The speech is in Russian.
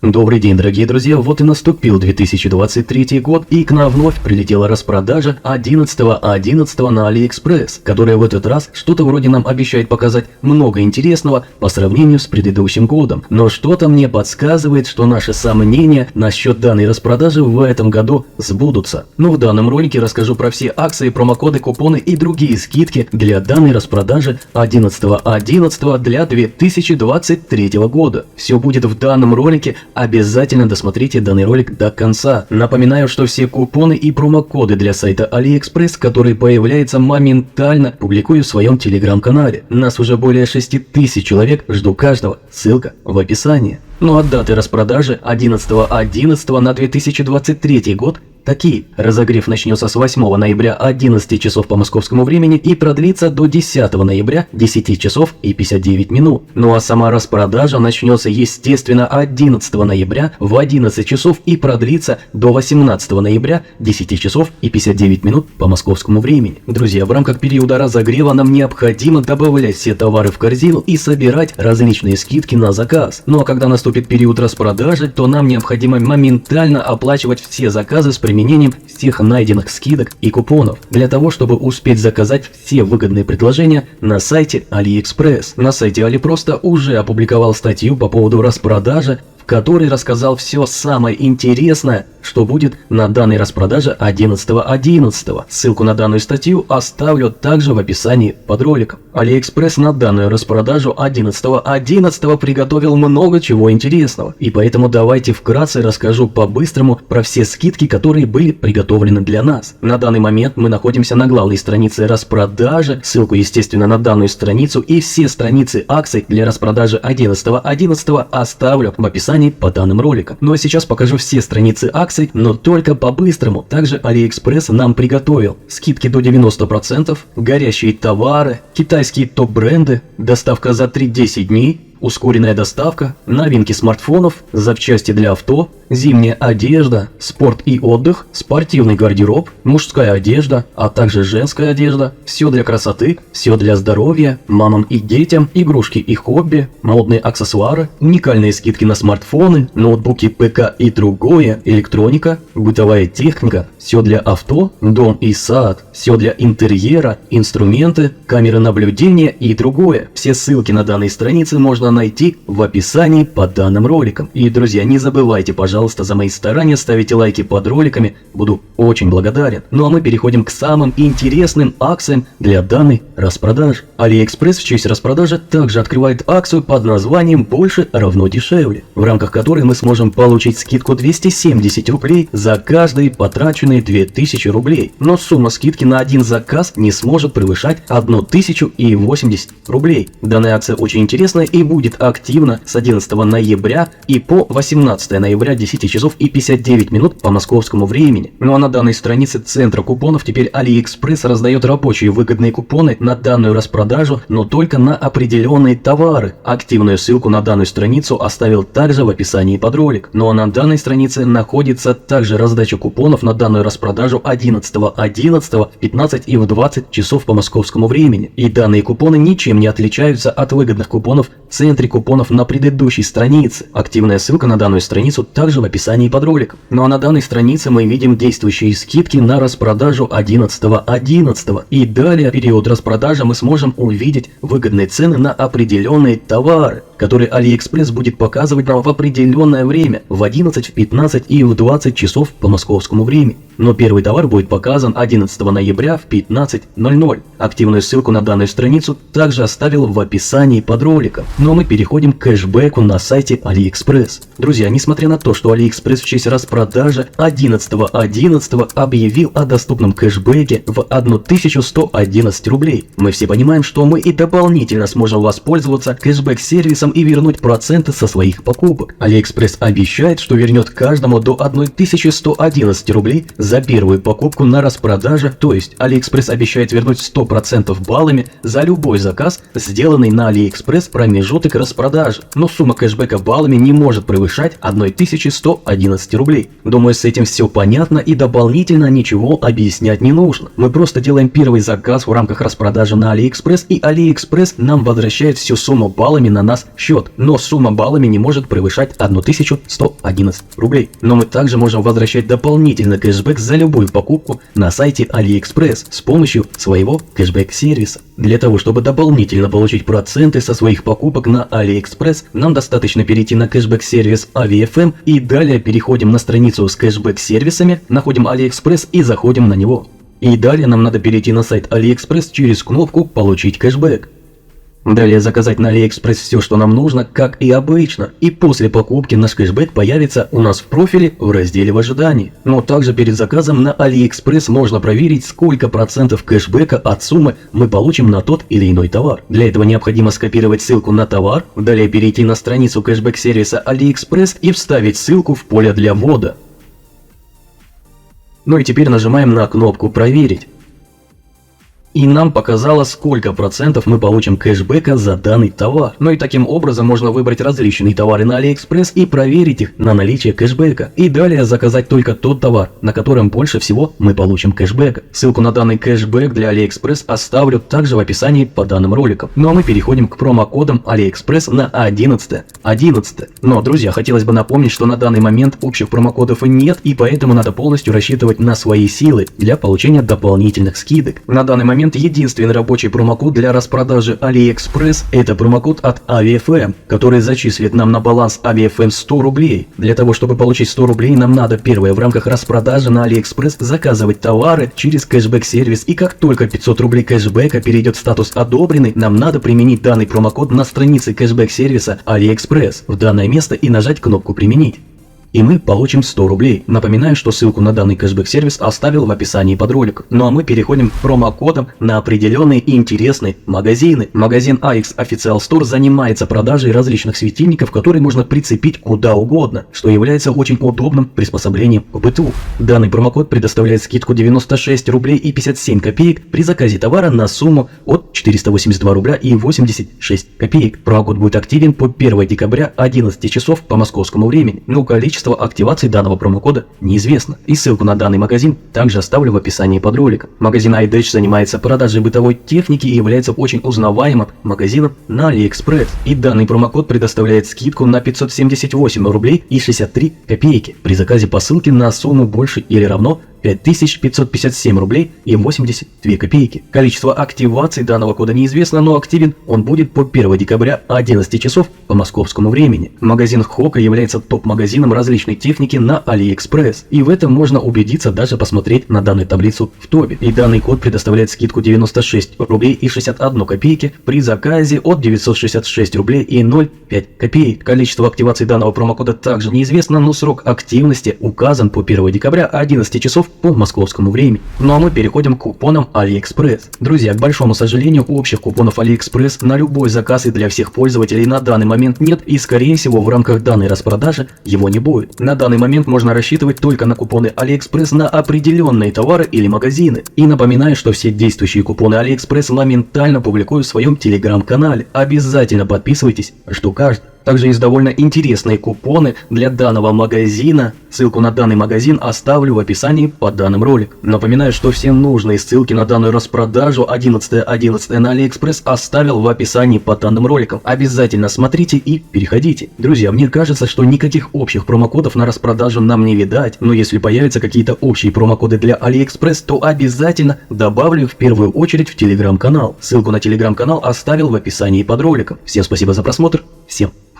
Добрый день, дорогие друзья, вот и наступил 2023 год, и к нам вновь прилетела распродажа 11.11 на AliExpress, которая в этот раз что-то вроде нам обещает показать много интересного по сравнению с предыдущим годом. Но что-то мне подсказывает, что наши сомнения насчет данной распродажи в этом году сбудутся. Но в данном ролике расскажу про все акции, промокоды, купоны и другие скидки для данной распродажи 11.11 для 2023 года. Все будет в данном ролике. Обязательно досмотрите данный ролик до конца. Напоминаю, что все купоны и промокоды для сайта AliExpress, которые появляются моментально, публикую в своем телеграм-канале. Нас уже более 6000 человек, жду каждого, ссылка в описании. Ну а даты распродажи 11.11 на 2023 год такие. Разогрев начнется с 8 ноября 11 часов по московскому времени и продлится до 10 ноября 10 часов и 59 минут. Ну а сама распродажа начнется, естественно, 11 ноября в 11 часов и продлится до 18 ноября 10 часов и 59 минут по московскому времени. Друзья, в рамках периода разогрева нам необходимо добавлять все товары в корзину и собирать различные скидки на заказ. Ну а когда наступит период распродажи, то нам необходимо моментально оплачивать все заказы с применением всех найденных скидок и купонов, для того, чтобы успеть заказать все выгодные предложения на сайте AliExpress. На сайте AliProsto уже опубликовал статью по поводу распродажи, в которой рассказал все самое интересное, что будет на данной распродаже 11.11. Ссылку на данную статью оставлю также в описании под роликом. AliExpress на данную распродажу 11.11 приготовил много чего интересного, и поэтому давайте вкратце расскажу по-быстрому про все скидки, которые были приготовлены для нас. На данный момент мы находимся на главной странице распродажи, ссылку, естественно, на данную страницу и все страницы акций для распродажи 11.11 оставлю в описании по данным роликам. Ну а сейчас покажу все страницы акций, но только по-быстрому. Также AliExpress нам приготовил скидки до 90%, горящие товары, китайские топ-бренды, доставка за 3-10 дней, ускоренная доставка, новинки смартфонов, запчасти для авто, зимняя одежда, спорт и отдых, спортивный гардероб, мужская одежда, а также женская одежда, все для красоты, все для здоровья, мамам и детям, игрушки и хобби, модные аксессуары, уникальные скидки на смартфоны, ноутбуки, ПК и другое, электроника, бытовая техника, все для авто, дом и сад, все для интерьера, инструменты, камеры наблюдения и другое. Все ссылки на данной странице можно найти в описании под данным роликом. И, друзья, не забывайте, пожалуйста, за мои старания, ставите лайки под роликами, буду очень благодарен. Ну а мы переходим к самым интересным акциям для данной распродажи. AliExpress в честь распродажи также открывает акцию под названием «Больше равно дешевле», в рамках которой мы сможем получить скидку 270 рублей за каждые потраченные 2000 рублей. Но сумма скидки на один заказ не сможет превышать 1080 рублей. Данная акция очень интересная и будет активна с 11 ноября и по 18 ноября 10 часов и 59 минут по московскому времени. Ну а на данной странице центра купонов теперь AliExpress раздает рабочие выгодные купоны на данную распродажу, но только на определенные товары. Активную ссылку на данную страницу оставил также в описании под ролик. Ну а на данной странице находится также раздача купонов на данную распродажу 11.11 в 15 и в 20 часов по московскому времени. И данные купоны ничем не отличаются от выгодных купонов в центре купонов на предыдущей странице. Активная ссылка на данную страницу также в описании под роликом. Ну а на данной странице мы видим действующие скидки на распродажу 11.11. И далее в период распродажи мы сможем увидеть выгодные цены на определенные товары, которые AliExpress будет показывать нам в определенное время в 11, в 15 и в 20 часов по московскому времени. Но первый товар будет показан 11 ноября в 15:00. Активную ссылку на данную страницу также оставил в описании под роликом. Но мы переходим к кэшбэку на сайте AliExpress. Друзья, несмотря на то, что AliExpress в честь распродажи 11.11 объявил о доступном кэшбэке в 1111 рублей, мы все понимаем, что мы и дополнительно сможем воспользоваться кэшбэк-сервисом и вернуть проценты со своих покупок. AliExpress обещает, что вернет каждому до 1111 рублей за первую покупку на распродаже, то есть AliExpress обещает вернуть 100% баллами за любой заказ, сделанный на AliExpress в промежуток распродажи. Но сумма кэшбэка баллами не может превышать 1111 рублей. Думаю, с этим все понятно и дополнительно ничего объяснять не нужно. Мы просто делаем первый заказ в рамках распродажи на AliExpress, и AliExpress нам возвращает всю сумму баллами на нас счет, но сумма баллами не может превышать 1111 рублей. Но мы также можем возвращать дополнительный кэшбэк за любую покупку на сайте AliExpress с помощью своего кэшбэк-сервиса. Для того, чтобы дополнительно получить проценты со своих покупок на AliExpress, нам достаточно перейти на кэшбэк-сервис AviFM и далее переходим на страницу с кэшбэк-сервисами, находим AliExpress и заходим на него. И далее нам надо перейти на сайт AliExpress через кнопку «Получить кэшбэк». Далее заказать на AliExpress все, что нам нужно, как и обычно. И после покупки наш кэшбэк появится у нас в профиле в разделе «В ожидании». Но также перед заказом на AliExpress можно проверить, сколько процентов кэшбэка от суммы мы получим на тот или иной товар. Для этого необходимо скопировать ссылку на товар, далее перейти на страницу кэшбэк-сервиса AliExpress и вставить ссылку в поле для ввода. Ну и теперь нажимаем на кнопку «Проверить». И нам показало, сколько процентов мы получим кэшбэка за данный товар. Ну и таким образом можно выбрать различные товары на AliExpress и проверить их на наличие кэшбэка. И далее заказать только тот товар, на котором больше всего мы получим кэшбэка. Ссылку на данный кэшбэк для AliExpress оставлю также в описании под данным роликом. Ну а мы переходим к промокодам AliExpress на 11.11. Но, друзья, хотелось бы напомнить, что на данный момент общих промокодов нет, и поэтому надо полностью рассчитывать на свои силы для получения дополнительных скидок. На данный момент единственный рабочий промокод для распродажи AliExpress – это промокод от AviFM, который зачислит нам на баланс AviFM 100 рублей. Для того, чтобы получить 100 рублей, нам надо первое в рамках распродажи на AliExpress заказывать товары через кэшбэк-сервис, и как только 500 рублей кэшбэка перейдет в статус «Одобренный», нам надо применить данный промокод на странице кэшбэк-сервиса AliExpress в данное место и нажать кнопку «Применить». И мы получим 100 рублей. Напоминаю, что ссылку на данный кэшбэк-сервис оставил в описании под роликом. Ну а мы переходим к промокодам на определенные и интересные магазины. Магазин AX Official Store занимается продажей различных светильников, которые можно прицепить куда угодно, что является очень удобным приспособлением к быту. Данный промокод предоставляет скидку 96 рублей и 57 копеек при заказе товара на сумму от 482 рубля и 86 копеек. Промокод будет активен по 1 декабря 11 часов по московскому времени. Но количество активации данного промокода неизвестно. И ссылку на данный магазин также оставлю в описании под роликом. Магазин iDash занимается продажей бытовой техники и является очень узнаваемым магазином на AliExpress. И данный промокод предоставляет скидку на 578 рублей и 63 копейки при заказе по ссылке на сумму больше или равно 5557 рублей и 82 копейки. Количество активаций данного кода неизвестно, но активен он будет по 1 декабря 11 часов по московскому времени. Магазин Хока является топ-магазином различной техники на AliExpress, и в этом можно убедиться, даже посмотреть на данную таблицу в топе. И данный код предоставляет скидку 96 рублей и 61 копейки при заказе от 966 рублей и 0,5 копеек. Количество активаций данного промокода также неизвестно, но срок активности указан по 1 декабря 11 часов по московскому времени. Ну а мы переходим к купонам AliExpress. Друзья, к большому сожалению, общих купонов AliExpress на любой заказ и для всех пользователей на данный момент нет, и скорее всего в рамках данной распродажи его не будет. На данный момент можно рассчитывать только на купоны AliExpress на определенные товары или магазины. И напоминаю, что все действующие купоны AliExpress моментально публикую в своем телеграм-канале. Обязательно подписывайтесь, жду каждого. Также есть довольно интересные купоны для данного магазина. Ссылку на данный магазин оставлю в описании под данным роликом. Напоминаю, что все нужные ссылки на данную распродажу 11.11 на AliExpress оставил в описании под данным роликом. Обязательно смотрите и переходите. Друзья, мне кажется, что никаких общих промокодов на распродажу нам не видать. Но если появятся какие-то общие промокоды для AliExpress, то обязательно добавлю в первую очередь в телеграм-канал. Ссылку на телеграм-канал оставил в описании под роликом. Всем спасибо за просмотр. Всем пока.